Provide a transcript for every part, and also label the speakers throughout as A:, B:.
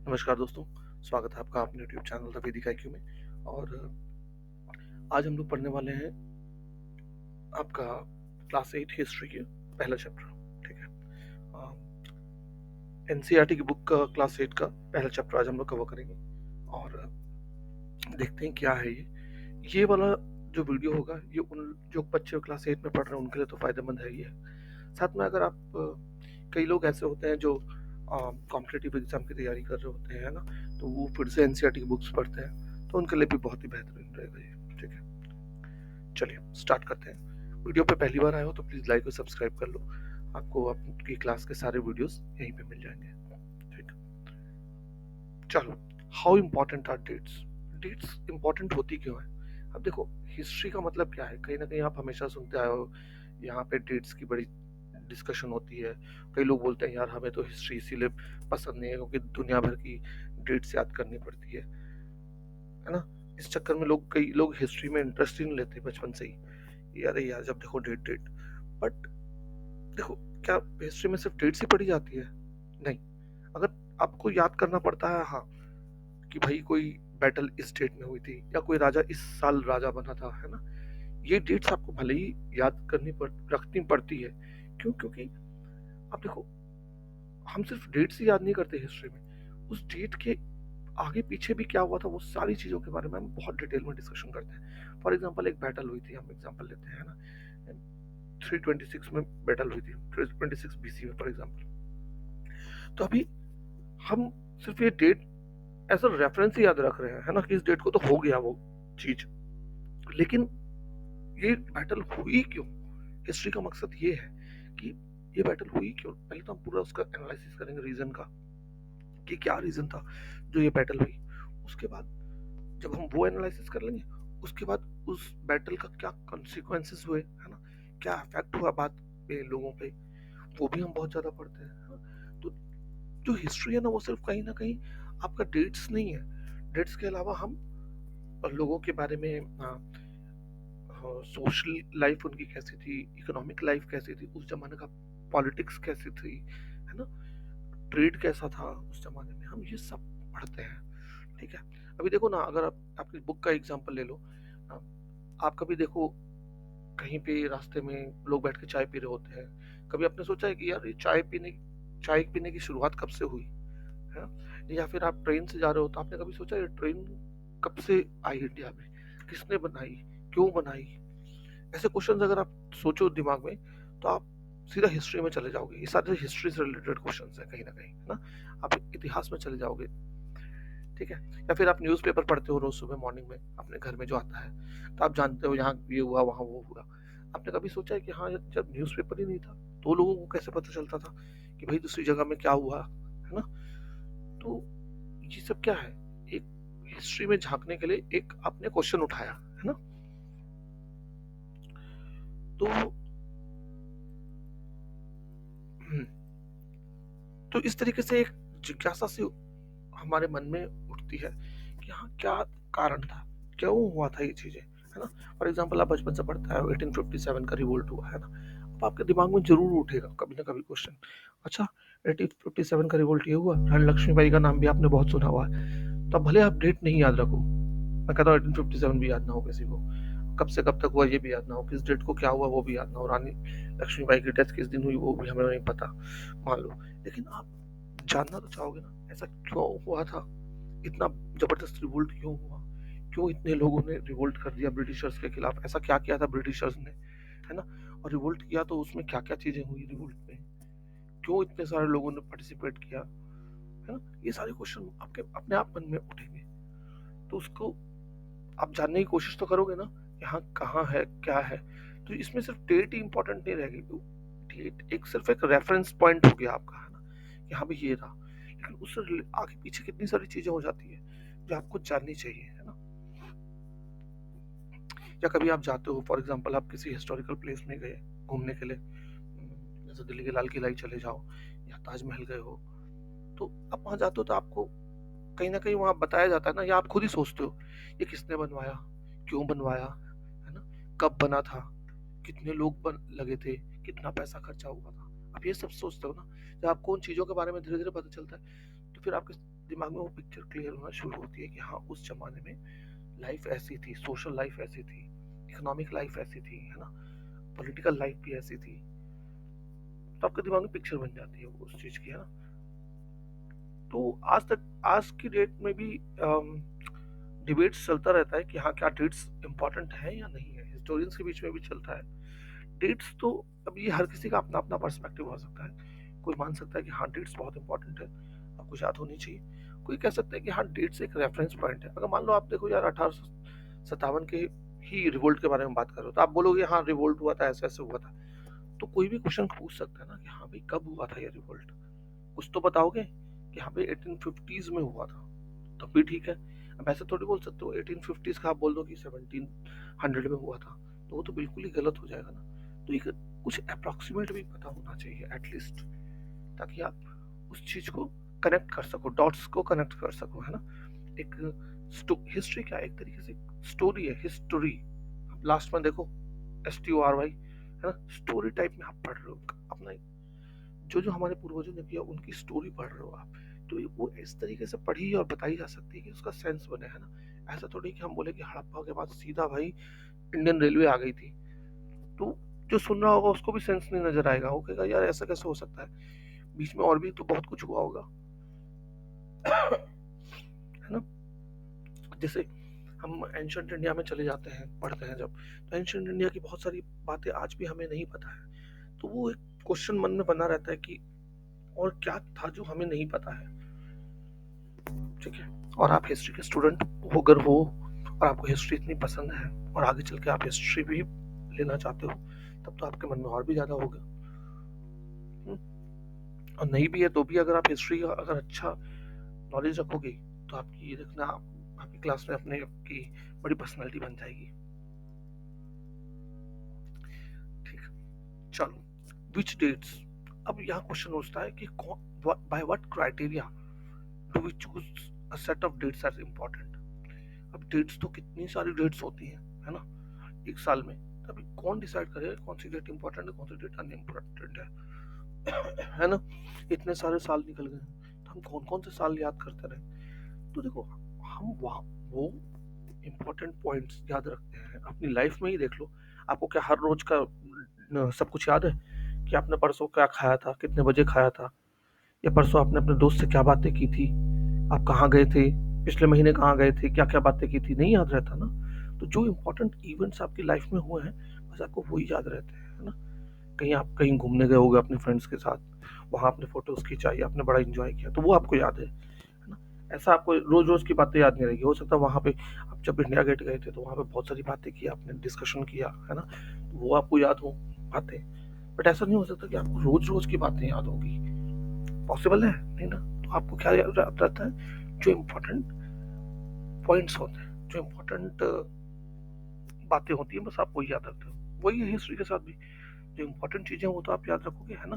A: नमस्कार दोस्तों, स्वागत है आपका अपने यूट्यूब चैनल द वैदिक आईक्यू में। और आज हम लोग पढ़ने वाले हैं आपका क्लास 8 हिस्ट्री के पहला चैप्टर। ठीक है। एनसीईआरटी की बुक का क्लास 8 का पहला चैप्टर आज हम लोग कवर करेंगे और देखते हैं क्या है ये वाला जो वीडियो होगा ये उन जो बच्चे क्लास 8 में पढ़ रहे हैं उनके लिए तो फायदेमंद है ही है। साथ में अगर आप कई लोग ऐसे होते हैं जो कॉम्पिटिटिव एग्जाम की तैयारी कर रहे होते हैं ना, तो वो फिर से एनसीईआरटी की बुक्स पढ़ते हैं तो उनके लिए भी बहुत ही बेहतरीन रहेगा ये। ठीक है, चलिए स्टार्ट करते हैं। वीडियो पे पहली बार आए हो तो प्लीज़ लाइक और सब्सक्राइब कर लो, आपको आपकी क्लास के सारे वीडियोस यहीं पे मिल जाएंगे। ठीक, चलो। How important are dates? Dates important होती क्यों है? अब देखो, हिस्ट्री का मतलब क्या है, कहीं ना कहीं आप हमेशा सुनते आए हो यहाँ पे डेट्स की बड़ी डिस्कशन होती है। कई लोग बोलते हैं यार हमें तो हिस्ट्री इसीलिए पसंद नहीं है क्योंकि दुनिया भर की डेट्स याद करनी पड़ती है ना। इस चक्कर में कई लोग हिस्ट्री में इंटरेस्ट ही नहीं लेते बचपन से ही, यार यार जब देखो डेट डेट। बट देखो, क्या हिस्ट्री में सिर्फ डेट्स ही पढ़ी जाती है? नहीं। अगर आपको याद करना पड़ता है, हाँ, कि भाई कोई बैटल इस डेट में हुई थी या कोई राजा इस साल राजा बना था, है ना, ये डेट्स आपको भले ही याद रखनी पड़ती है। क्यों? क्योंकि आप देखो, हम सिर्फ डेट्स ही याद नहीं करते हिस्ट्री में, उस डेट के आगे पीछे भी क्या हुआ था वो सारी चीजों के बारे में हम बहुत डिटेल में डिस्कशन करते हैं। फॉर एग्जांपल एक बैटल हुई थी, हम एग्जांपल लेते हैं ना, 326 में बैटल हुई थी, 326 बीसी में फॉर एग्जांपल। तो अभी हम सिर्फ ये डेट एज अ रेफरेंस ही याद रख रहे हैं, है ना, कि इस डेट को तो हो गया वो चीज, लेकिन ये बैटल हुई क्यों? हिस्ट्री का मकसद ये है कि ये बैटल हुई क्यों। पहले तो हम पूरा उसका एनालिसिस करेंगे रीजन का, कि क्या रीजन था जो ये बैटल हुई। उसके बाद जब हम वो एनालिसिस कर लेंगे, उसके बाद उस बैटल का क्या कॉन्सिक्वेंसेस हुए, है ना, क्या इफेक्ट हुआ बाद पे लोगों पे, वो भी हम बहुत ज्यादा पढ़ते हैं, है ना? तो जो हिस्ट्री है ना, वो सिर्फ कहीं ना कहीं आपका डेट्स नहीं है। डेट्स के अलावा हम लोगों के बारे में, सोशल लाइफ उनकी कैसी थी, इकोनॉमिक लाइफ कैसी थी, उस जमाने का पॉलिटिक्स कैसी थी, है ना, ट्रेड कैसा था उस जमाने में, हम ये सब पढ़ते हैं। ठीक है। अभी देखो ना, अगर आप आपकी बुक का एग्जांपल ले लो, अ, आप कभी देखो कहीं पे रास्ते में लोग बैठ के चाय पी रहे होते हैं, कभी आपने सोचा है कि यार ये चाय पीने की शुरुआत कब से हुई है? या फिर आप ट्रेन से जा रहे हो तो आपने कभी सोचा ये ट्रेन कब से आई इंडिया में, किसने बनाई, क्यों बनाई? ऐसे क्वेश्चंस अगर आप सोचो दिमाग में, तो आप सीधा हिस्ट्री में चले जाओगे। ये सारे हिस्ट्री से रिलेटेड क्वेश्चंस हैं कहीं ना कहीं, है ना, आप इतिहास में चले जाओगे। ठीक है। या फिर आप न्यूज़पेपर पढ़ते हो रोज सुबह मॉर्निंग में अपने घर में जो आता है, तो आप जानते हो यहाँ ये हुआ वहाँ वो हुआ। आपने कभी सोचा है कि हाँ, जब न्यूज़पेपर ही नहीं था तो लोगों को कैसे पता चलता था कि भाई दूसरी जगह में क्या हुआ, है ना? तो ये सब क्या है, एक हिस्ट्री में झांकने के लिए एक आपने क्वेश्चन उठाया, है ना। तो तो इस तरीके से एक जिज्ञासा से हमारे मन में उठती है कि हाँ, क्या कारण था, क्यों हुआ था ये चीजें, है ना। फॉर एग्जाम्पल आप बचपन से पढ़ते हैं 1857 का रिवोल्ट हुआ, है ना, अब आपके दिमाग में जरूर उठेगा कभी ना कभी क्वेश्चन, अच्छा 1857 का रिवोल्ट ये हुआ, रानी लक्ष्मीबाई का नाम भी आपने बहुत सुना हुआ है, तो भले आप डेट नहीं याद रखो, मैं कहता हूँ 1857 भी याद ना हो किसी को, कब से कब तक हुआ ये भी याद ना हो, किस डेट को क्या हुआ वो भी याद ना हो, रानी लक्ष्मीबाई की डेथ किस दिन हुई वो भी हमें नहीं पता, मान लो, लेकिन आप जानना तो चाहोगे ना, ऐसा क्यों हुआ था, इतना जबरदस्त रिवोल्ट क्यों हुआ, क्यों इतने लोगों ने रिवोल्ट कर दिया ब्रिटिशर्स के खिलाफ, ऐसा क्या किया था ब्रिटिशर्स ने, है ना, और रिवोल्ट किया तो उसमें क्या क्या चीजें हुई रिवोल्ट में, क्यों इतने सारे लोगों ने पार्टिसिपेट किया, है ना। ये सारे क्वेश्चन आपके अपने आप मन में उठेंगे, तो उसको आप जानने की कोशिश तो करोगे ना, यहाँ कहाँ है क्या है। तो इसमें सिर्फ डेट ही इंपॉर्टेंट नहीं रहेगी, डेट एक सिर्फ एक रेफरेंस पॉइंट हो गया आपका, है ना, यहाँ भी ये था, लेकिन उससे आगे पीछे कितनी सारी चीजें हो जाती है जो आपको जाननी चाहिए, है ना। या कभी आप जाते हो, फॉर एग्जाम्पल आप किसी हिस्टोरिकल प्लेस में गए घूमने के लिए, जैसे दिल्ली के लाल किला ही चले जाओ या ताजमहल गए हो, तो आप वहां जाते हो तो आपको कहीं ना कहीं वहां बताया जाता है ना, या आप खुद ही सोचते हो ये किसने बनवाया, क्यों बनवाया, है ना, कब बना था, कितने लोग लगे थे, कितना पैसा खर्चा हुआ था, आप ये सब सोचते हो ना। जब आपको उन चीजों के बारे में धीरे धीरे पता चलता है, तो फिर आपके दिमाग में वो पिक्चर क्लियर होना शुरू होती है कि हाँ उस जमाने में लाइफ ऐसी थी, सोशल लाइफ ऐसी थी, इकोनॉमिक लाइफ ऐसी थी, है ना, पॉलिटिकल लाइफ भी ऐसी थी। तो आपके दिमाग में पिक्चर बन जाती है उस चीज की, है ना। तो आज की डेट में भी डिबेट्स चलता रहता है कि हाँ क्या डेट्स इंपॉर्टेंट है या नहीं है, हिस्टोरियंस के बीच में भी चलता है। डेट्स तो अब ये हर किसी का अपना अपना पर्सपेक्टिव हो सकता है। कोई मान सकता है कि हाँ डेट्स बहुत इंपॉर्टेंट है, आपको याद होनी चाहिए। कोई कह सकता है कि हाँ डेट्स एक रेफरेंस पॉइंट है। अगर मान लो आप देखो यार 1857 के ही रिवोल्ट के बारे में बात करो तो आप बोलोगे हाँ रिवोल्ट हुआ था, ऐसे ऐसे हुआ था। तो कोई भी क्वेश्चन पूछ सकता है ना कि हाँ भाई कब हुआ था ये रिवोल्ट, कुछ तो बताओगे कि हाँ भाई 1850s में हुआ था, तब भी ठीक है। अब ऐसे थोड़ी बोल सकते हो 1850s का आप बोल दो कि 1700 में हुआ था, तो वो तो बिल्कुल ही गलत हो जाएगा ना। तो एक कुछ अप्रोक्सीमेट भी पता होना चाहिए एटलीस्ट, ताकि आप उस चीज को कनेक्ट कर सको, डॉट्स को कनेक्ट कर सको, है ना। एक हिस्ट्री क्या है, एक तरीके से स्टोरी है, हिस्ट्री। आप लास्ट में देखो STORY, है ना, स्टोरी टाइप में आप पढ़ रहे हो अपना, जो जो हमारे पूर्वजों ने किया उनकी स्टोरी पढ़ रहे हो आप। तो वो इस तरीके से पढ़ी और बताई जा सकती है कि उसका सेंस बने, है ना। ऐसा थोड़ी कि हम बोले कि हड़प्पा के बाद सीधा भाई इंडियन रेलवे आ गई थी, तो जो सुन रहा होगा उसको भी सेंस नहीं नजर आएगा, वो कहेगा यार ऐसा कैसे हो सकता है, बीच में और भी तो बहुत कुछ हुआ होगा, है ना। जैसे हम एंशंट इंडिया में चले जाते हैं पढ़ते हैं जब, तो एंशंट इंडिया की बहुत सारी बातें आज भी हमें नहीं पता है। तो वो एक क्वेश्चन मन में बना रहता है कि और क्या था जो हमें नहीं पता है, ठीक है। और आप हिस्ट्री के स्टूडेंट अगर हो और आपको हिस्ट्री इतनी पसंद है और आगे चल के आप हिस्ट्री भी लेना चाहते हो, तब तो आपके मन में और भी ज्यादा होगा। और नहीं भी है तो भी अगर आप हिस्ट्री का अगर अच्छा नॉलेज रखोगे तो आपकी ये देखना आपकी क्लास में अपने आपकी बड़ी पर्सनालिटी बन जाएगी। ठीक, चलो, विच डेट्स। अब यहाँ क्वेश्चन उठता है कि by what criteria do we choose a set of dates as important. अब डेट्स तो कितनी सारी डेट्स होती हैं, है ना, एक साल में। अभी कौन डिसाइड करेगा कौन सी डेट इंपॉर्टेंट है कौन सी डेट अनइम्पोर्टेंट है ना। इतने सारे साल निकल गए तो हम कौन कौन से साल याद करते रहे। तो देखो हम वहाँ वो इम्पोर्टेंट पॉइंट्स याद रखते हैं अपनी लाइफ में ही देख लो। आपको क्या हर रोज का सब कुछ याद है कि आपने परसों क्या खाया था, कितने बजे खाया था, या परसों आपने अपने दोस्त से क्या बातें की थी, आप कहाँ गए थे, पिछले महीने कहाँ गए थे, क्या क्या बातें की थी, नहीं याद रहता ना। तो जो इम्पोर्टेंट इवेंट्स आपकी लाइफ में हुए हैं बस आपको वही याद रहते हैं, है ना। कहीं आप कहीं घूमने गए होगे अपने फ्रेंड्स के साथ, वहां आपने फोटोज खिंचाई, आपने बड़ा इंजॉय किया, तो वो आपको याद है ना। ऐसा आपको रोज रोज की बातें याद नहीं रहेगी। हो सकता है वहां पे आप जब इंडिया गेट गए थे तो वहां पे बहुत सारी बातें की आपने, डिस्कशन किया, है ना, तो वो आपको याद हो बातें। बट ऐसा नहीं हो सकता कि आपको रोज रोज की बातें याद होगी, पॉसिबल है नहीं ना। तो आपको क्या याद रहता है, जो इम्पोर्टेंट पॉइंट्स होते हैं, जो इम्पोर्टेंट बातें होती हैं, बस आप वही याद रखते हो। वही है हिस्ट्री के साथ भी, जो इम्पोर्टेंट चीजें वो तो आप याद रखोगे, है ना।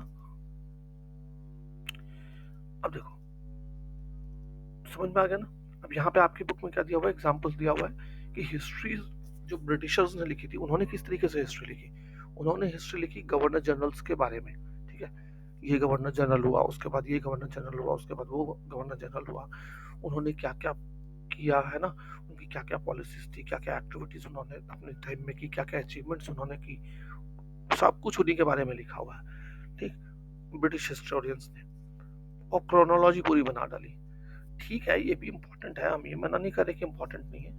A: अब देखो समझ में आ गया ना। अब यहाँ पे आपकी बुक में क्या दिया हुआ है, एग्जाम्पल्स दिया हुआ है कि हिस्ट्री जो ब्रिटिशर्स ने लिखी थी उन्होंने किस तरीके से हिस्ट्री लिखी। उन्होंने हिस्ट्री लिखी गवर्नर जनरल्स के बारे में, ठीक है। ये गवर्नर जनरल हुआ, उसके बाद ये गवर्नर जनरल हुआ, उसके बाद वो गवर्नर जनरल हुआ, उन्होंने क्या क्या किया, है ना, उनकी क्या क्या पॉलिसीज थी, क्या क्या एक्टिविटीज उन्होंने अपने टाइम में की, क्या क्या अचीवमेंट्स उन्होंने की, सब कुछ उन्हीं के बारे में लिखा हुआ है, ठीक, ब्रिटिश हिस्टोरियंस ने। और क्रोनोलॉजी पूरी बना डाली। ठीक है ये भी इम्पोर्टेंट है, हम ये मना नहीं कर रहे कि इम्पोर्टेंट नहीं है,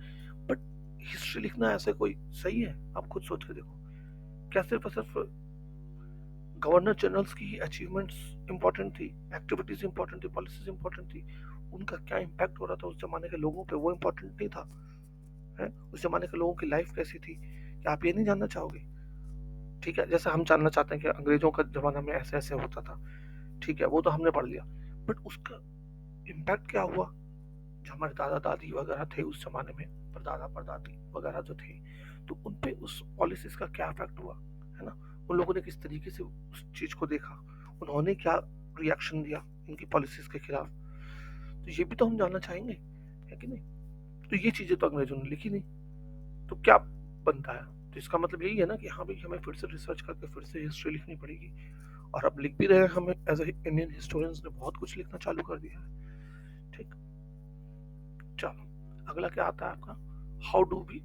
A: बट हिस्ट्री लिखना ऐसे कोई सही है? आप खुद सोच के देखो, क्या सिर्फ और सिर्फ गवर्नर जनरल्स की अचीवमेंट्स इंपॉर्टेंट थी, एक्टिविटीज इंपॉर्टेंट थी, पॉलिसीज इंपॉर्टेंट थी, उनका क्या इम्पैक्ट हो रहा था उस जमाने के लोगों पे, वो इंपॉर्टेंट नहीं था? है उस जमाने के लोगों की लाइफ कैसी थी, क्या आप ये नहीं जानना चाहोगे? ठीक है, जैसे हम जानना चाहते हैं कि अंग्रेजों का जमाना में ऐसे ऐसे होता था, ठीक है वो तो हमने पढ़ लिया, बट उसका इम्पैक्ट क्या हुआ, जो हमारे दादा दादी वगैरह थे उस जमाने में, परदादा परदादी वगैरह जो थे, तो उन पे उस पॉलिसीज का क्या इफेक्ट हुआ, है ना। उन लोगों ने किस तरीके से उस चीज को देखा, उन्होंने क्या रिएक्शन दिया इनकी पॉलिसीज के खिलाफ, तो ये भी तो हम जानना चाहेंगे, है कि नहीं। तो ये चीजें तो अंग्रेजों ने लिखी नहीं, तो क्या बनता है, तो इसका मतलब यही है ना कि हाँ भाई हमें फिर से रिसर्च करके फिर से हिस्ट्री लिखनी पड़ेगी। और अब लिख भी रहे हैं, हमें एज ए इंडियन हिस्टोरियंस ने बहुत कुछ लिखना चालू कर दिया है, ठीक। चलो अगला क्या आता है आपका, हाउ डू वी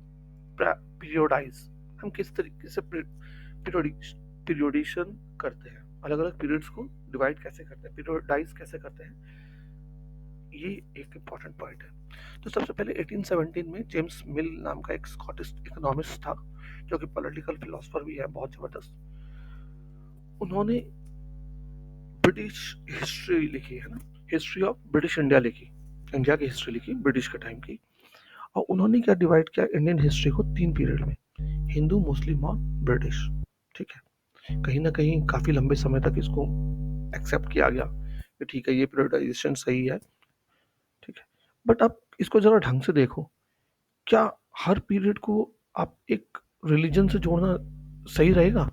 A: पीरियोडाइज, हम किस तरीके से पीरियोडिशन करते हैं, अलग अलग पीरियड्स को डिवाइड कैसे करते हैं, पीरियोडाइज कैसे करते हैं, ये एक इम्पॉर्टेंट पॉइंट है। तो सबसे पहले 1817 में जेम्स मिल नाम का एक स्कॉटिश इकोनॉमिस्ट था, जो कि पॉलिटिकल फिलोसफर भी है बहुत जबरदस्त। उन्होंने ब्रिटिश हिस्ट्री लिखी है ना, हिस्ट्री ऑफ ब्रिटिश इंडिया लिखी, इंडिया की हिस्ट्री लिखी ब्रिटिश के टाइम की। और उन्होंने क्या डिवाइड किया इंडियन हिस्ट्री को 3 पीरियड में, हिंदू, मुस्लिम और ब्रिटिश। ठीक है, कहीं ना कहीं काफी लंबे समय तक इसको एक्सेप्ट किया गया कि ठीक है ये पीरियडाइजेशन सही है। ठीक है, बट आप इसको जरा ढंग से देखो, क्या हर पीरियड को आप एक रिलीजन से जोड़ना सही रहेगा?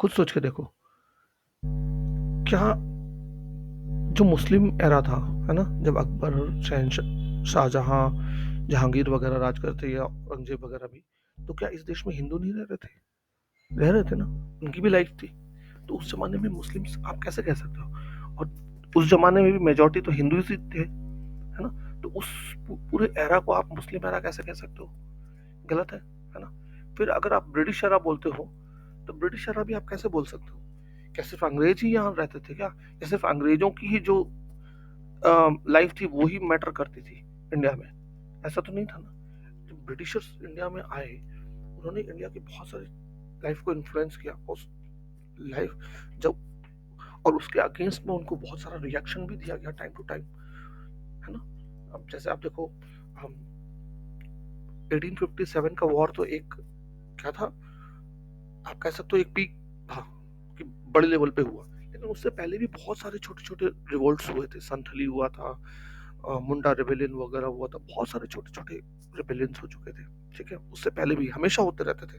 A: खुद सोच के देखो, क्या जो मुस्लिम एरा था, है ना, जब अकबर, शाहजहां, जहांगीर वगैरह राज करते, या औरंगजेब वगैरह भी, तो क्या इस देश में हिंदू नहीं रह रहे थे? रह रहे थे ना, उनकी भी लाइफ थी। तो उस जमाने में मुस्लिम्स आप कैसे कह सकते हो? और उस जमाने में भी मेजोरिटी तो हिंदू ही थे, है ना। तो उस पूरे एरा को आप मुस्लिम एरा कैसे कह सकते हो? गलत है ना। फिर अगर आप ब्रिटिश एरा बोलते हो, तो ब्रिटिश एरा भी आप कैसे बोल सकते हो? क्या सिर्फ अंग्रेज ही यहाँ रहते थे क्या? या सिर्फ अंग्रेजों की ही जो लाइफ थी वो ही मैटर करती थी इंडिया में? ऐसा तो नहीं था ना। जब ब्रिटिशर्स इंडिया में आए, उन्होंने इंडिया की बहुत सारी लाइफ को इन्फ्लुएंस किया, उस लाइफ जब, और उसके अगेंस्ट में उनको बहुत सारा रिएक्शन भी दिया गया टाइम टू टाइम, है ना। अब जैसे आप देखो, हम 1857 का वॉर तो एक क्या था, आप कह सकते हो एक पीक था कि बड़े लेवल पे हुआ, लेकिन उससे पहले भी बहुत सारे छोटे छोटे रिवोल्ट्स हुए थे। संथली हुआ था, मुंडा रिबेलियन वगैरह हुआ था, बहुत सारे छोटे छोटे रिबेलियंस हो चुके थे। ठीक है, उससे पहले भी हमेशा होते रहते थे।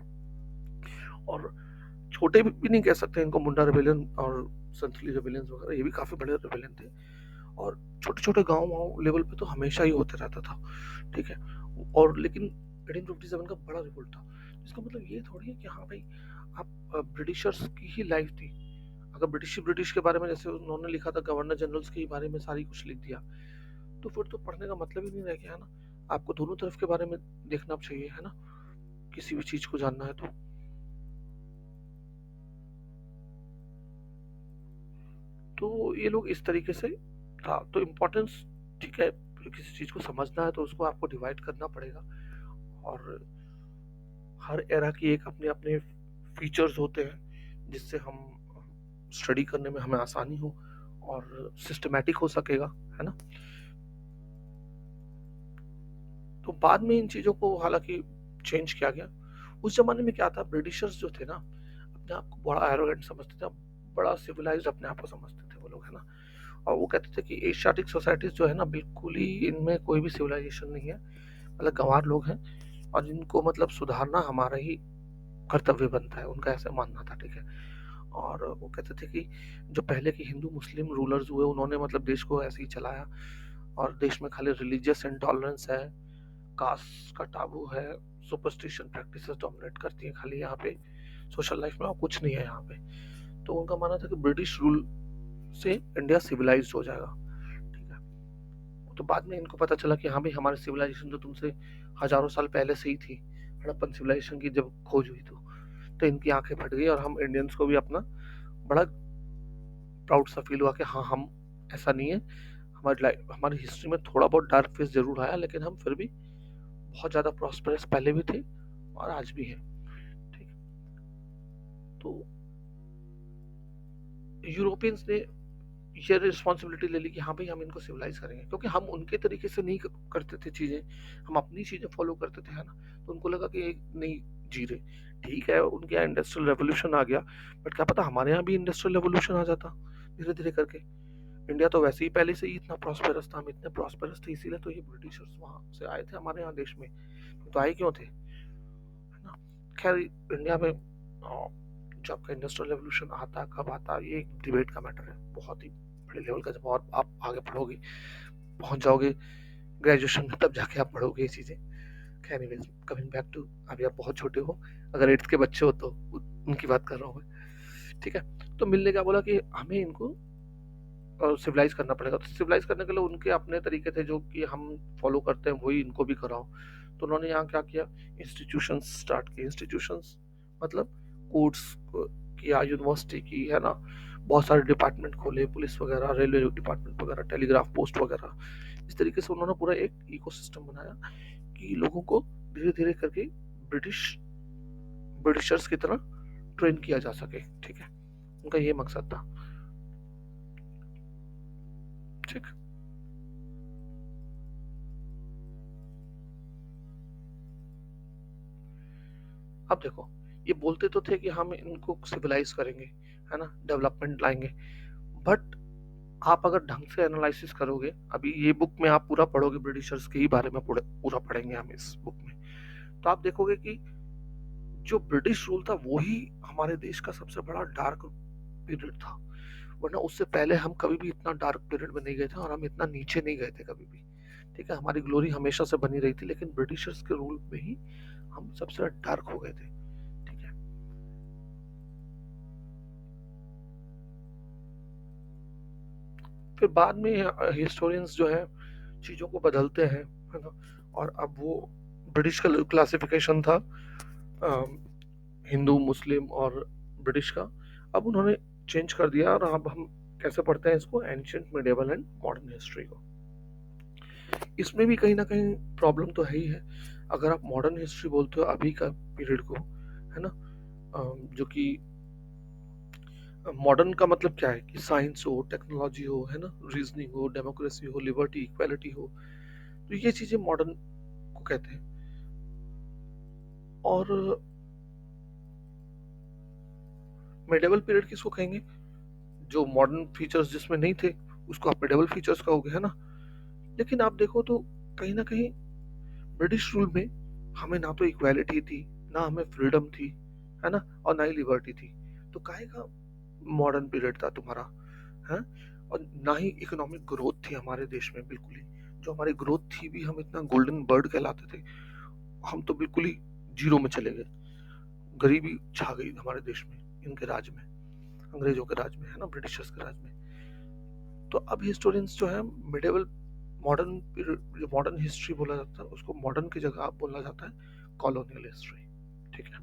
A: और छोटे भी नहीं कह सकते इनको, मुंडा रिबेलियन और संथली रिबेलियंस वगैरह, ये भी काफी बड़े रिबेलियन थे। और छोटे छोटे गांव लेवल पे तो हमेशा ही होते रहता था। ठीक है, और लेकिन 1857 का बड़ा रिवोल्ट था। इसका मतलब ये थोड़ी है कि हाँ भाई, आप ब्रिटिशर्स की ही लाइफ थी। अगर ब्रिटिश के बारे में जैसे उन्होंने लिखा था, गवर्नर जनरल्स के बारे में सारी कुछ लिख दिया, तो फिर तो पढ़ने का मतलब ही नहीं रह गया, है ना। आपको दोनों तरफ के बारे में देखना चाहिए, है ना, किसी भी चीज को जानना है तो ये लोग इस तरीके से था। तो इम्पोर्टेंस, ठीक है, किसी चीज को समझना है तो उसको आपको डिवाइड करना पड़ेगा। और हर एरा की एक अपने अपने फीचर्स होते हैं, जिससे हम स्टडी करने में हमें आसानी हो और सिस्टमेटिक हो सकेगा, है ना। तो बाद में इन चीजों को हालांकि चेंज किया गया। उस जमाने में क्या था, ब्रिटिशर्स जो थे ना, अपने आप को बड़ा एरोगेंट समझते थे, बड़ा सिविलाइज्ड अपने आप को समझते थे वो लोग, है ना। और वो कहते थे कि एशियाटिक सोसाइटीज जो है ना, बिल्कुल ही इनमें कोई भी सिविलाइजेशन नहीं है, मतलब गंवार लोग हैं, और इनको मतलब सुधारना हमारा ही कर्तव्य बनता है, उनका ऐसा मानना था। ठीक है, और वो कहते थे कि जो पहले के हिंदू मुस्लिम रूलर्स हुए, उन्होंने मतलब देश को ऐसे ही चलाया, और देश में खाली रिलीजियस इंटॉलरेंस है, कास्ट का टाबू है, सुपरस्टिशन प्रैक्टिसेस डोमिनेट करती हैं खाली यहाँ पे, सोशल लाइफ में और कुछ नहीं है यहाँ पे। तो उनका मानना था कि ब्रिटिश रूल से इंडिया सिविलाइज्ड हो जाएगा। ठीक है, तो बाद में इनको पता चला कि हाँ भाई, हमारी सिविलाइजेशन तो तुमसे हजारों साल पहले से ही थी, हड़प्पन सिविलाइजेशन की जब खोज हुई तो इनकी आंखें फट गई, और हम इंडियंस को भी अपना बड़ा प्राउड सा फील हुआ कि हाँ, हम ऐसा नहीं है, हमारी लाइफ, हमारी हिस्ट्री में थोड़ा बहुत डार्क फेस जरूर आया, लेकिन हम फिर भी बहुत ज्यादा प्रॉस्पेरस पहले भी थे और आज भी है। ठीक है, तो यूरोपियंस ने ये रिस्पॉन्सिबिलिटी ले ली कि हाँ भाई, हम इनको सिविलाइज करेंगे, क्योंकि हम उनके तरीके से नहीं करते थे चीजें, हम अपनी चीजें फॉलो करते थे, है ना। तो उनको लगा कि एक नहीं जी रहे। ठीक है, उनके यहाँ इंडस्ट्रियल रेवोल्यूशन आ गया, बट क्या पता हमारे यहाँ भी इंडस्ट्रियल रेवोल्यूशन आ जाता धीरे धीरे करके। इंडिया तो वैसे ही पहले से ही इतना प्रॉस्पेरस था, हम इतने प्रॉस्पेरस थे, इसीलिए तो ये ब्रिटिशर्स वहां से आए थे हमारे यहाँ देश में, तो आए क्यों थे, है ना। खैर, इंडिया में जो आपका इंडस्ट्रियल रेवोल्यूशन आता, कब आता, ये एक डिबेट का मैटर है, बहुत ही बड़े लेवल का। जब और आप आगे पढ़ोगे, पहुंच जाओगे ग्रेजुएशन में, तब जाके आप पढ़ोगे ये चीजें। खैर, एनीवेज, कमिंग बैक टू, अभी आप बहुत छोटे हो, अगर 8th के बच्चे हो तो उनकी बात कर रहा हूँ मैं। ठीक है, तो मिलने क्या बोला कि हमें इनको सिविलाइज करना पड़ेगा। तो सिविलाइज करने के लिए उनके अपने तरीके थे जो कि हम फॉलो करते हैं, वही इनको भी कराओ। तो उन्होंने यहाँ क्या किया, इंस्टीट्यूशंस स्टार्ट किए। इंस्टीट्यूशंस मतलब कोर्ट्स किया, यूनिवर्सिटी की, है ना, बहुत सारे डिपार्टमेंट खोले, पुलिस वगैरह, रेलवे डिपार्टमेंट वगैरह, टेलीग्राफ पोस्ट वगैरह। इस तरीके से उन्होंने पूरा एक इकोसिस्टम बनाया कि लोगों को धीरे धीरे करके ब्रिटिशर्स की तरह ट्रेन किया जा सके। ठीक है, उनका ये मकसद था। ठीक, अब देखो, ये बोलते तो थे कि हम इनको सिविलाइज करेंगे, है ना, डेवलपमेंट लाएंगे, बट आप अगर ढंग से एनालिसिस करोगे, अभी ये बुक में आप पूरा पढ़ोगे, ब्रिटिशर्स के ही बारे में पूरा पढ़ेंगे हम इस बुक में, तो आप देखोगे कि जो ब्रिटिश रूल था वही हमारे देश का सबसे बड़ा डार्क पीरियड था। वरना उससे पहले हम कभी भी इतना डार्क पीरियड में नहीं गए थे, और हम इतना नीचे नहीं गए थे कभी भी। ठीक है, हमारी ग्लोरी हमेशा से बनी रही थी, लेकिन ब्रिटिशर्स के रूल में ही हम सबसे डार्क हो गए थे। ठीक है, फिर बाद में हिस्टोरियंस जो है चीजों को बदलते हैं, है ना, और अब वो ब्रिटिश का क्लासिफिकेशन था हिंदू, मुस्लिम और ब्रिटिश का, अब उन्होंने चेंज कर दिया, और अब हम कैसे पढ़ते हैं इसको, ancient, medieval and modern history को। इसमें भी कहीं ना कहीं प्रॉब्लम तो है ही है। अगर आप मॉडर्न हिस्ट्री बोलते हो अभी का पीरियड को, है ना, जो कि मॉडर्न का मतलब क्या है कि साइंस हो, टेक्नोलॉजी हो, है ना, रीजनिंग हो, डेमोक्रेसी हो, लिबर्टी, इक्वालिटी हो, तो ये चीजें मॉडर्न को कहते हैं। और मिडिवल पीरियड किसको कहेंगे, जो मॉडर्न फीचर्स जिसमें नहीं थे उसको आप मिडिवल फीचर्स कहोगे, है ना। लेकिन आप देखो तो कहीं ना कहीं ब्रिटिश रूल में हमें ना तो इक्वालिटी थी, ना हमें फ्रीडम थी, है ना, और ना ही लिबर्टी थी। तो काहे का मॉडर्न पीरियड था तुम्हारा, है। और ना ही इकोनॉमिक ग्रोथ थी हमारे देश में, बिल्कुल ही। जो हमारी ग्रोथ थी भी, हम इतना गोल्डन बर्ड कहलाते थे, हम तो बिल्कुल ही जीरो में चले गए। गरीबी छा गई हमारे देश में, इनके राज में, अंग्रेजों के राज में, है ना, ब्रिटिशर्स के राज में। तो अब हिस्टोरियंस जो है मिडिवल, मॉडर्न पीरियड, जो मॉडर्न हिस्ट्री बोला जाता है उसको मॉडर्न की जगह आप बोला जाता है कॉलोनियल हिस्ट्री। ठीक है,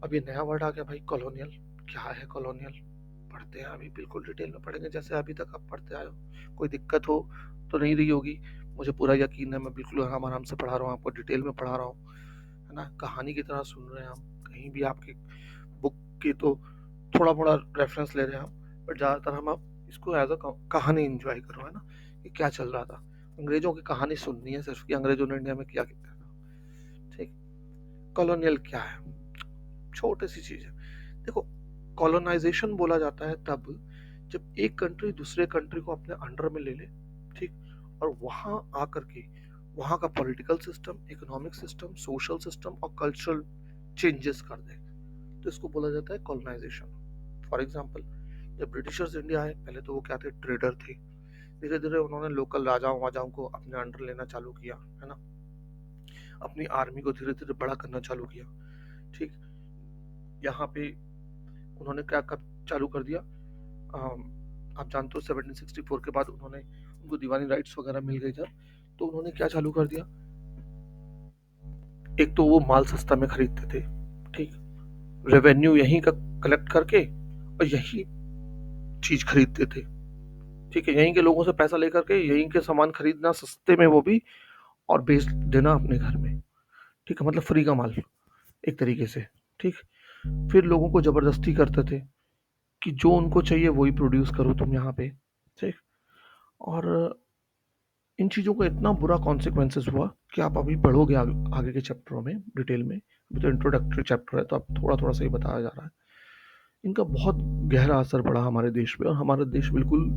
A: अब ये नया वर्ड आ गया भाई, कॉलोनियल। क्या है कॉलोनियल, पढ़ते हैं अभी, बिल्कुल डिटेल में पढ़ेंगे जैसे अभी तक आप पढ़ते आए हो। कोई दिक्कत हो तो नहीं रही होगी, मुझे पूरा यकीन है। मैं बिल्कुल आराम आराम से पढ़ा रहा हूँ आपको, डिटेल में पढ़ा रहा हूँ, है ना, कहानी की तरह सुन रहे हैं हम। कहीं भी आपकी बुक की तो थोड़ा मोड़ा रेफरेंस ले रहे हैं हम, बट ज़्यादातर हम अब इसको एज अ कहानी इंजॉय करो, है ना, कि क्या चल रहा था। अंग्रेजों की कहानी सुननी है सिर्फ, कि अंग्रेजों ने इंडिया में क्या किया था। ठीक, कॉलोनियल क्या है, छोटी सी चीज है। देखो, कॉलोनाइजेशन बोला जाता है तब जब एक कंट्री दूसरे कंट्री को अपने अंडर में ले ले, ठीक, और वहां आकर के वहां का political system, economic system, social system और कल्चरल चेंजेस कर दे, तो इसको बोला जाता है कॉलोनाइजेशन। फॉर एग्जाम्पल, जब ब्रिटिशर्स इंडिया आए, पहले तो वो क्या थे, ट्रेडर थे। धीरे धीरे उन्होंने लोकल राजाओं वाजाओं को अपने अंडर लेना चालू किया, है ना, अपनी आर्मी को धीरे धीरे बड़ा करना चालू किया। ठीक, यहाँ पे उन्होंने क्या कब चालू कर दिया, आप जानते हो 1764 के बाद उन्होंने, उनको दीवानी राइट्स वगैरह मिल गई जब, तो उन्होंने क्या चालू कर दिया, एक तो वो माल सस्ता में खरीदते थे, ठीक, रेवेन्यू यहीं का कलेक्ट करके और यही चीज खरीदते थे। ठीक है, यहीं के लोगों से पैसा लेकर के यहीं के सामान खरीदना सस्ते में, वो भी, और बेच देना अपने घर में। ठीक है, मतलब फ्री का माल एक तरीके से। ठीक, फिर लोगों को जबरदस्ती करते थे कि जो उनको चाहिए वही प्रोड्यूस करो तुम यहाँ पे। ठीक, और इन चीज़ों का इतना बुरा कॉन्सिक्वेंसेस हुआ कि आप अभी पढ़ोगे आगे के चैप्टरों में डिटेल में। अभी तो इंट्रोडक्टरी चैप्टर है तो अब थोड़ा थोड़ा सा ही बताया जा रहा है। इनका बहुत गहरा असर पड़ा हमारे देश पे, और हमारा देश बिल्कुल,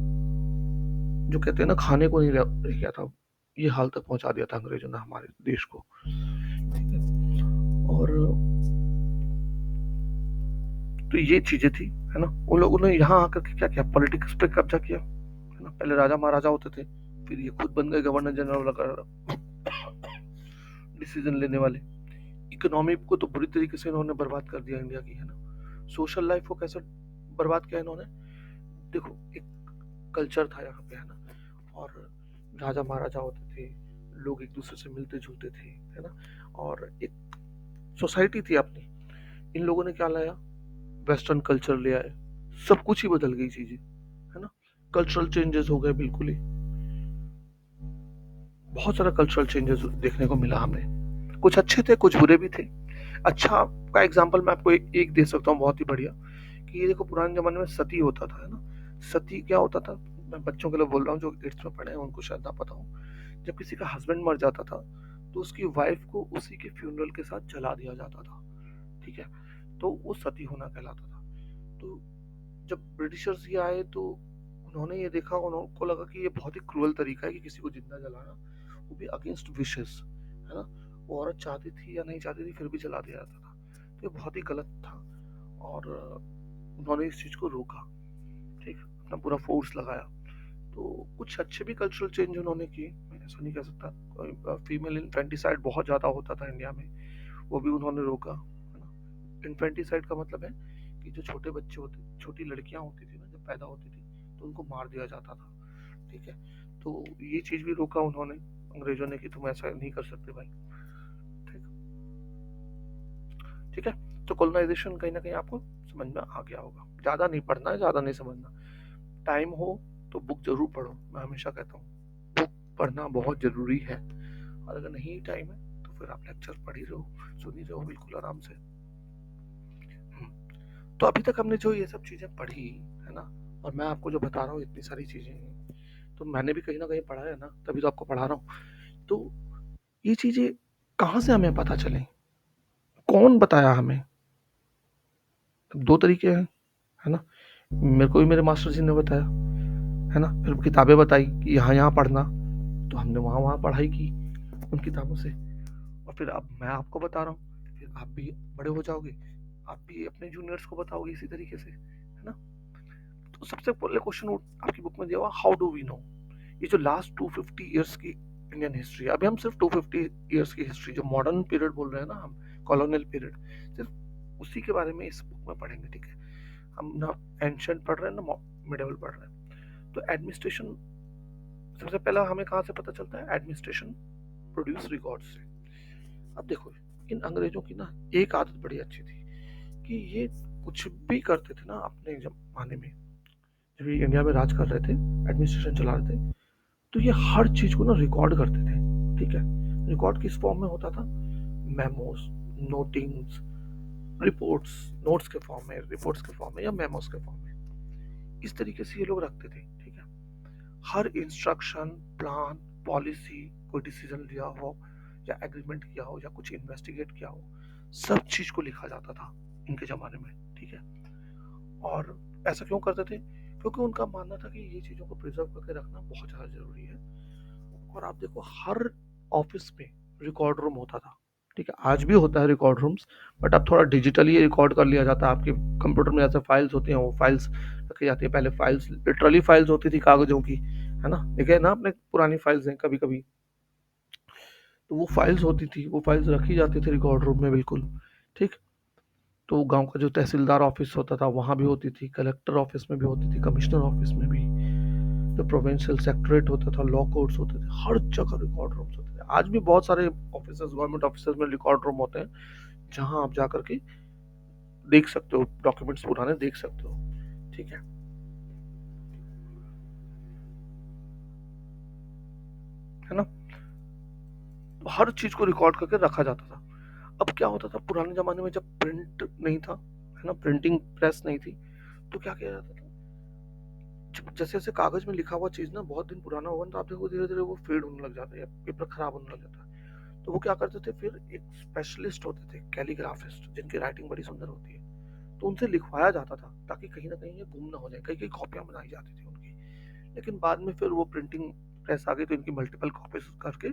A: जो कहते हैं ना, खाने को नहीं रह गया था, ये हाल तक पहुंचा दिया था अंग्रेजों ने हमारे देश को। ठीक है, और तो ये चीजें थी, है ना। उन लोगों ने यहाँ आकर के क्या किया, पॉलिटिक्स पे कब्जा किया, है ना। पहले राजा महाराजा होते थे, फिर ये खुद बन गए गवर्नर जनरल वगैरह, डिसीजन लेने वाले। इकोनॉमी को तो बुरी तरीके से इन्होंने बर्बाद कर दिया इंडिया की, है ना। सोशल लाइफ को कैसे बर्बाद किया इन्होंने, देखो एक कल्चर था यहाँ पे, है ना? और राजा महाराजा होते थे, लोग एक दूसरे से मिलते जुलते थे, है ना? और एक सोसाइटी थी अपनी। इन लोगों ने क्या लाया? वेस्टर्न कल्चर ले आए, सब कुछ ही बदल गई चीजें, है ना? कल्चरल चेंजेस हो गए बिल्कुल ही, बहुत सारा कल्चरल चेंजेस देखने को मिला हमें। कुछ अच्छे थे, कुछ बुरे भी थे। अच्छा का एग्जांपल मैं आपको एक दे सकता हूँ, बहुत ही बढ़िया। कि ये देखो, पुराने जमाने में सती होता था, है ना? सती क्या होता था? मैं बच्चों के लिए बोल रहा हूँ जो 8th में पढ़े हैं, उनको शायद ना पता हो। जब किसी का हस्बैंड मर जाता था तो उसकी वाइफ को उसी के फ्यूनरल के साथ जला दिया जाता था, ठीक है? तो वो सती होना कहलाता था। तो जब ब्रिटिशर्स ये आए तो उन्होंने ये देखा, उनको लगा कि ये बहुत ही क्रूअल तरीका है कि किसी को जिंदा जलाना, वो भी अगेंस्ट विशेस, है ना? वो औरत चाहती थी या नहीं चाहती थी, फिर भी जला दिया जाता था। तो ये बहुत ही गलत था। और उन्होंने इस चीज को रोका, ठीक, अपना पूरा फोर्स लगाया। तो कुछ अच्छे भी कल्चरल चेंज उन्होंने किए, मैं ऐसा नहीं कह सकता। फीमेल इन्फेंटिसाइड बहुत ज्यादा होता था इंडिया में, वो भी उन्होंने रोका, है ना? इन्फेंटिसाइड का मतलब है कि जो छोटे बच्चे होते, छोटी लड़कियां होती थी ना, जब पैदा होती थी तो उनको मार दिया जाता था, ठीक है? तो ये चीज भी रोका उन्होंने, अंग्रेजों ने, कि तुम ऐसा नहीं कर सकते भाई, ठीक, ठीक है? तो कॉलोनाइजेशन कहीं ना कहीं आपको समझ में आ गया होगा। ज्यादा नहीं पढ़ना है, ज्यादा नहीं समझना। टाइम हो तो बुक जरूर पढ़ो, मैं हमेशा कहता हूँ बुक पढ़ना बहुत जरूरी है। और अगर नहीं टाइम है तो फिर आप लेक्चर पढ़ ही रहो, सुन ही रहो बिल्कुल आराम से। तो अभी तक हमने जो ये सब चीजें पढ़ी, है ना? और मैं आपको जो बता रहा हूँ इतनी सारी चीजें, तो मैंने भी कहीं ना कहीं पढ़ा है ना, तभी तो आपको पढ़ा रहा हूँ। तो ये चीजें कहाँ से हमें पता चले? कौन बताया हमें? दो तरीके हैं, है ना? मेरे को भी मेरे मास्टर जी ने बताया, है ना? फिर किताबें बताई कि यहाँ यहाँ पढ़ना, तो हमने वहाँ वहाँ पढ़ाई की उन किताबों से। और फिर अब मैं आपको बता रहा हूँ, फिर आप भी बड़े हो जाओगे, आप भी अपने जूनियर्स को बताओगे इसी तरीके से, है ना? तो सबसे पहले क्वेश्चन आपकी बुक में दिया हुआ, हाउ डू वी नो? ये जो लास्ट 250 ईयर्स की इंडियन हिस्ट्री, अभी हम सिर्फ 250 ईयर्स की हिस्ट्री, जो मॉडर्न पीरियड बोल रहे हैं ना हम, कॉलोनियल पीरियड, सिर्फ उसी के बारे में इस बुक में पढ़ेंगे, ठीक है? हम ना एंशिएंट पढ़ रहे हैं ना मिडिवल पढ़ रहे हैं। तो एडमिनिस्ट्रेशन, सबसे पहला हमें कहाँ से पता चलता है? एडमिनिस्ट्रेशन प्रोड्यूस रिकॉर्ड से। अब देखो, इन अंग्रेजों की ना एक आदत बड़ी अच्छी थी कि ये कुछ भी करते थे ना अपने जमाने में, जब ये इंडिया में राज कर रहे थे, एडमिनिस्ट्रेशन चला रहे थे, तो ये हर चीज को ना रिकॉर्ड करते थे, ठीक है? रिकॉर्ड किस फॉर्म में होता था? मेमोस, नोटिंग्स, रिपोर्ट्स, नोट्स के फॉर्म में, रिपोर्ट्स के फॉर्म में, या मेमोस के फॉर्म में। इस तरीके से ये लोग रखते थे, ठीक है? हर इंस्ट्रक्शन, प्लान, पॉलिसी, कोई डिसीजन लिया हो या एग्रीमेंट किया हो या कुछ इन्वेस्टिगेट किया हो, सब चीज को लिखा जाता था इनके जमाने में, ठीक है? और ऐसा क्यों करते थे? क्योंकि उनका मानना था कि ये चीजों को प्रिजर्व करके रखना बहुत ज्यादा जरूरी है। और आप देखो, हर ऑफिस में रिकॉर्ड रूम होता था, ठीक है? आज भी होता है रिकॉर्ड रूम्स, बट अब थोड़ा डिजिटली रिकॉर्ड कर लिया जाता है। आपके कंप्यूटर में जैसे फाइल्स होती हैं, वो फाइल्स रखी जाती है। पहले फाइल्स लिटरली फाइल्स होती थी कागजों की, है ना? देखे ना आपने, पुरानी फाइल्स हैं कभी कभी, तो वो फाइल्स होती थी, वो फाइल्स रखी जाती थी रिकॉर्ड रूम में, बिल्कुल, ठीक। तो गांव का जो तहसीलदार ऑफिस होता था वहां भी होती थी, कलेक्टर ऑफिस में भी होती थी, कमिश्नर ऑफिस में भी, जो प्रोविंशियल सेक्रेटरेट होता था, लॉ कोर्ट्स होते थे, हर जगह रिकॉर्ड रूम्स होते थे। आज भी बहुत सारे ऑफिस, गवर्नमेंट ऑफिस में रिकॉर्ड रूम होते हैं, जहां आप जाकर के देख सकते हो, डॉक्यूमेंट्स पुराने देख सकते हो, ठीक है ना? तो हर चीज को रिकॉर्ड करके रखा जाता था। अब क्या होता था पुराने जमाने में, जब प्रिंट नहीं था, है ना, प्रिंटिंग प्रेस नहीं थी, तो क्या किया जाता था? जैसे जैसे कागज में लिखा हुआ चीज ना बहुत दिन पुराना होगा, तो आप देखो धीरे धीरे वो फेड होने लग जाता है, पेपर खराब होने लग जाता है। तो वो क्या करते थे, फिर एक स्पेशलिस्ट होते थे, कैलीग्राफिस्ट, जिनकी राइटिंग बड़ी सुंदर होती है, तो उनसे लिखवाया जाता था, ताकि कहीं ना कहीं ये गुम ना हो जाए। कई कई कॉपियां बनाई जाती थी उनकी। लेकिन बाद में फिर वो प्रिंटिंग प्रेस आ गई, तो इनकी मल्टीपल कॉपीज करके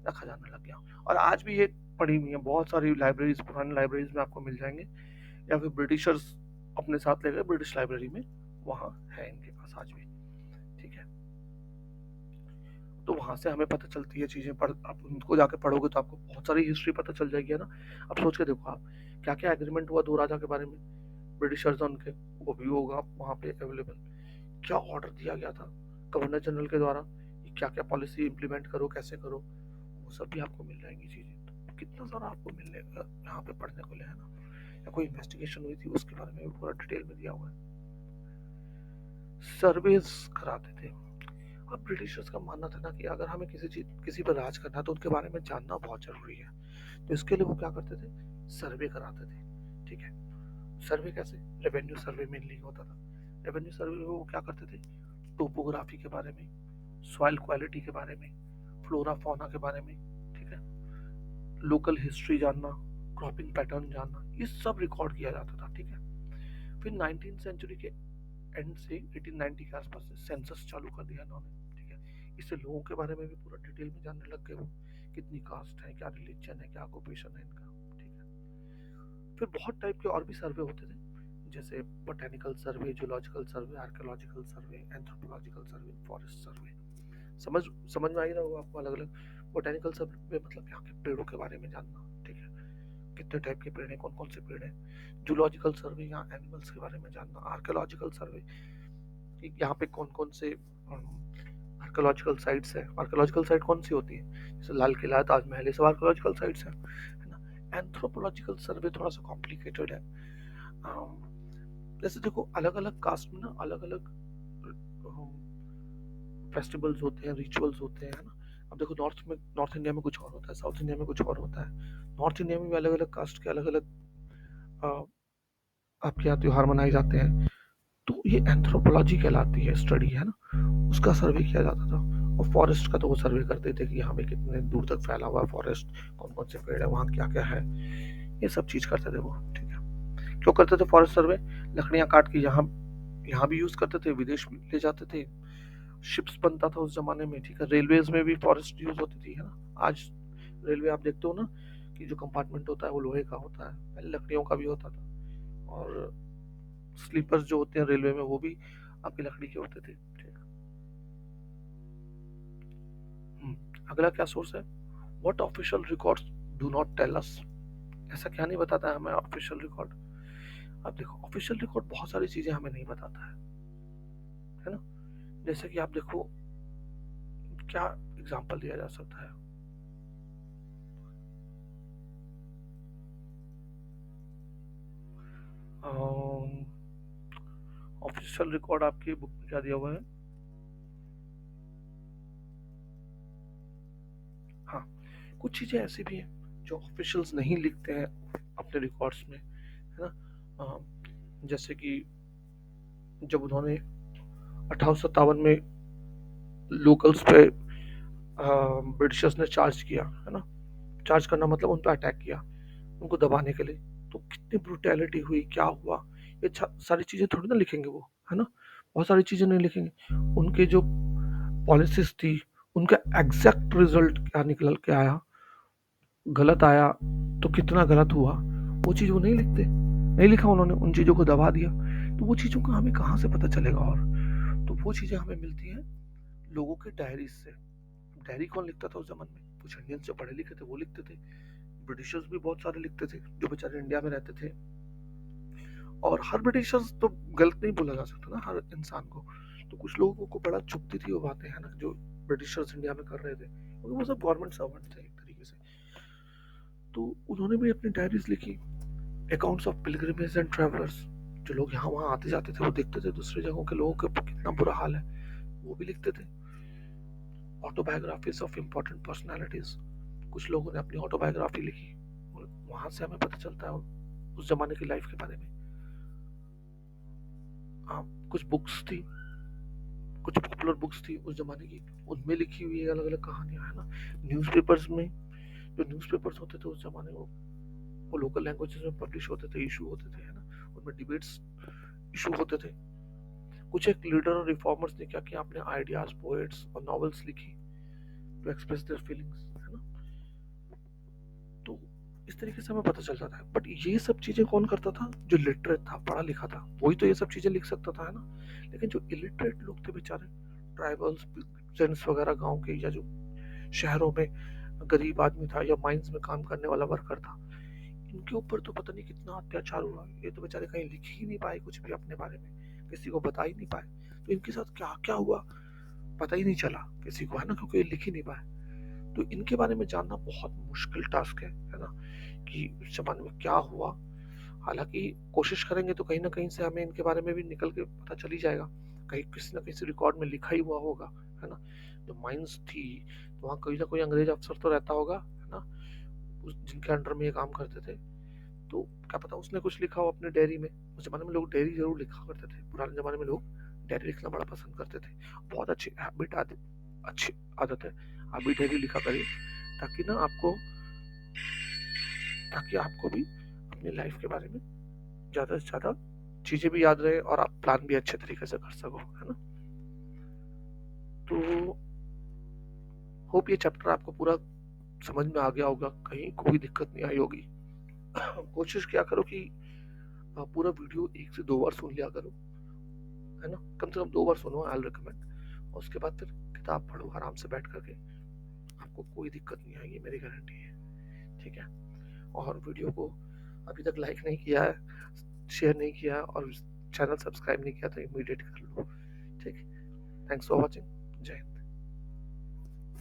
A: रखा जाने लग गया। और आज भी ये पड़ी हुई है, बहुत सारी लाइब्रेरीज, पुरानी लाइब्रेरीज में आपको मिल जाएंगे, या फिर ब्रिटिशर्स अपने साथ ले गए ब्रिटिश लाइब्रेरी में, वहाँ है इनके पास आज भी, ठीक है? तो वहां से हमें पता चलती है चीजें, पढ़ आप उनको जाके पढ़ोगे तो आपको बहुत सारी हिस्ट्री पता चल जाएगी, है ना? अब सोच के देखो आप, क्या क्या एग्रीमेंट हुआ दो राजा के बारे में, ब्रिटिशर्स उनके, वो भी होगा वहाँ पे अवेलेबल। क्या ऑर्डर दिया गया था गवर्नर जनरल के द्वारा, क्या क्या पॉलिसी इम्प्लीमेंट करो, कैसे करो, वो सब भी आपको मिल जाएंगी चीज़ें। तो कितना सारा आपको मिलने यहाँ पे पढ़ने को है ना। या कोई इन्वेस्टिगेशन हुई थी उसके बारे में भी पूरा डिटेल में दिया हुआ है। सर्वेज कराते थे। अब ब्रिटिशर्स का मानना था ना कि अगर हमें किसी पर राज करना है तो उनके बारे में जानना बहुत जरूरी है। तो इसके लिए वो क्या करते थे, सर्वे कराते थे। ठीक है, सर्वे कैसे, रेवेन्यू सर्वे मेनली होता था। रेवेन्यू सर्वे में वो क्या करते थे, टोपोग्राफी के बारे में, सॉइल क्वालिटी के बारे में, फ्लोरा फौना के बारे में, ठीक है, लोकल हिस्ट्री जानना, क्रॉपिंग पैटर्न जानना, ये सब रिकॉर्ड किया जाता था। ठीक है, फिर 19th सेंचुरी के एंड से 1890 के आसपास से सेंसस चालू कर दिया इन्होंने। ठीक है, इससे लोगों के बारे में भी पूरा डिटेल में जानने लग गए वो, कितनी कास्ट है, क्या रिलीजन है, क्या ऑक्यूपेशन है इनका। ठीक है, फिर बहुत टाइप के और भी सर्वे होते थे, जैसे botanical survey, zoological survey, archaeological survey, anthropological survey, forest survey. समझ समझ में आई रहा होगा आपको अलग अलग। बोटेनिकल सर्वे मतलब यहाँ के पेड़ों के बारे में जानना। ठीक है, कितने टाइप के पेड़ हैं, कौन कौन से पेड़ हैं। जूलॉजिकल सर्वे, यहाँ एनिमल्स के बारे में जानना। आर्कियोलॉजिकल सर्वे, यहाँ पे कौन कौन से आर्कियोलॉजिकल साइट्स है। आर्कियोलॉजिकल साइट कौन सी होती है, जैसे लाल किला, ताजमहल, ये सब आर्कियोलॉजिकल साइट्स है ना। एंथ्रोपोलॉजिकल सर्वे थोड़ा सा कॉम्प्लिकेटेड है। जैसे देखो अलग अलग कास्ट में ना अलग अलग फेस्टिवल्स होते हैं, रिचुअल्स होते हैं ना। अब देखो नॉर्थ इंडिया में कुछ और होता है, साउथ इंडिया में कुछ और होता है। नॉर्थ इंडिया में भी अलग अलग कास्ट के अलग अलग आपके यहाँ त्योहार मनाए जाते हैं। तो ये एंथ्रोपोलॉजी कहलाती है स्टडी, है ना, उसका सर्वे किया जाता था। और फॉरेस्ट का तो वो सर्वे करते थे कि यहाँ पे कितने दूर तक फैला हुआ है फॉरेस्ट, कौन कौन से पेड़ है, वहाँ क्या क्या है, ये सब चीज करते थे वो। ठीक है, क्यों करते थे फॉरेस्ट सर्वे, लकड़ियाँ काट के यहाँ यहाँ भी यूज करते थे, विदेश में ले जाते थे, शिप्स बनता था उस जमाने में। ठीक है, रेलवेज में भी फॉरेस्ट यूज होती थी, है ना। आज रेलवे आप देखते हो ना कि जो कंपार्टमेंट होता है वो लोहे का होता है, पहले लकड़ियों का भी होता था। और स्लीपर्स जो होते हैं रेलवे में वो भी आपकी लकड़ी के होते थे। ठीक। अगला क्या सोर्स है, what official records do not tell us. ऐसा क्या नहीं बताता है हमें ऑफिशियल रिकॉर्ड। अब देखो ऑफिशियल रिकॉर्ड बहुत सारी चीजें हमें नहीं बताता है ना। जैसे कि आप देखो, क्या एग्जांपल दिया जा सकता है। ऑफिशियल रिकॉर्ड आपकी बुक में क्या दिया हुआ है, हाँ, कुछ चीजें ऐसी भी हैं जो ऑफिशियल्स नहीं लिखते हैं अपने रिकॉर्ड्स में, है ना। जैसे कि जब उन्होंने 1857 में लोकल्स पे ब्रिटिशर्स ने चार्ज किया, है ना, चार्ज करना मतलब उन पर अटैक किया उनको दबाने के लिए, तो कितनी ब्रुटैलिटी हुई, क्या हुआ, ये सारी चीजें थोड़ी ना लिखेंगे वो, है ना। बहुत सारी चीजें नहीं लिखेंगे। उनके जो पॉलिसीज थी, उनका एग्जैक्ट रिजल्ट क्या निकल के आया, गलत आया तो कितना गलत हुआ, वो चीज वो नहीं लिखते, नहीं लिखा उन्होंने, उन चीजों को दबा दिया। तो वो चीजों का हमें कहाँ से पता चलेगा। और तो वो चीजें हमें मिलती हैं लोगों के डायरीज से। डायरी कौन लिखता था उस जमाने में, कुछ इंडियंस जो पढ़े लिखे थे वो लिखते थे। ब्रिटिशर्स भी बहुत सारे लिखते थे जो बेचारे इंडिया में रहते थे। और हर ब्रिटिशर्स तो गलत नहीं बोला जा सकता ना हर इंसान को। तो कुछ लोगों को बड़ा चुभती थी वो बातें, है ना, जो ब्रिटिशर्स इंडिया में कर रहे थे, क्योंकि वो सब गवर्नमेंट सर्वेंट थे एक तरीके से। तो उन्होंने भी अपनी डायरीज लिखी, accounts of pilgrimage and travellers, जो लोग यहाँ वहाँ आते जाते थे वो देखते थे दूसरे जगहों के लोगों का कितना बुरा हाल है, वो भी लिखते थे। ऑटोबायोग्राफीज ऑफ इम्पोर्टेंट पर्सनालिटीज, कुछ लोगों ने अपनी ऑटोबायोग्राफी लिखी, वहां से हमें पता चलता है उस जमाने की लाइफ के बारे में। हाँ, कुछ बुक्स थी, कुछ पॉपुलर बुक्स थी उस जमाने की, उनमें लिखी हुई अलग अलग कहानियां, है ना। न्यूज़पेपर्स में, जो न्यूज़पेपर्स होते थे उस जमाने में वो लोकल लैंग्वेजेस में पब्लिश होते थे, इशू होते थे, है ना, उनमें डिबेट्स इशू होते थे। कुछ एक लीडर और रिफॉर्मर्स ने क्या किया, अपने आइडियाज, पोएट्स और नॉवेल्स लिखी टू एक्सप्रेस देयर फीलिंग्स, है ना। तो इस तरीके से हमें पता चलता था। बट ये सब चीजें कौन करता था, जो लिटरेट था, पढ़ा लिखा था, वही तो ये सब चीजें लिख सकता था, है ना। लेकिन जो इलिटरेट लोग थे बेचारे, ट्राइबल्स, जेंट्स वगैरह गांव के, या जो शहरों में गरीब आदमी था या माइंस में काम करने वाला वर्कर था, इनके ऊपर तो पता नहीं कितना अत्याचार हुआ। ये तो बेचारे कहीं लिख ही नहीं पाए कुछ भी अपने बारे में, किसी को बता ही नहीं पाए। तो इनके साथ क्या-क्या हुआ पता ही नहीं चला किसी को, है ना? क्योंकि ये लिख ही नहीं पाए। तो इनके बारे में जानना बहुत मुश्किल टास्क है ना? कि उस ज़माने में क्या हुआ? हालाँकि कोशिश करेंगे तो कहीं न कहीं से हमें इनके बारे में भी निकल के पता चल ही जाएगा। कहीं किसी न किसी रिकॉर्ड में लिखा ही हुआ होगा, है ना? जो माइन्स थी, तो वहाँ कोई न कोई अंग्रेज़ अफ़सर तो रहता होगा, है ना? उस जिनके अंडर में ये काम करते थे। तो क्या पता उसने कुछ लिखा हो अपने डायरी में। उस ज़माने में लोग डायरी ज़रूर लिखा करते थे। पुराने ज़माने में लोग डायरी लिखना बड़ा पसंद करते थे। बहुत अच्छी आदत है। आप भी डायरी लिखा करिए ताकि ना आपको ताकि आपको भी अपनी लाइफ़ के बारे में ज़्यादा से ज़्यादा चीज़ें भी याद रहें और आप प्लान भी अच्छे तरीके से कर सको, है ना? तो होप ये चैप्टर आपको पूरा समझ में आ गया होगा, कहीं कोई दिक्कत नहीं आई होगी। कोशिश किया करो कि पूरा वीडियो 1 से 2 बार सुन लिया करो, है ना? कम से कम 2 बार सुनो, आई विल रिकमेंड। और उसके बाद फिर किताब पढ़ो आराम से बैठ कर के, आपको कोई दिक्कत नहीं आएगी, मेरी गारंटी है, ठीक है? और वीडियो को अभी तक लाइक नहीं किया है, शेयर नहीं किया है और चैनल सब्सक्राइब नहीं किया तो इमीडिएट कर लो, ठीक है? Thanks for watching. जय हिंद।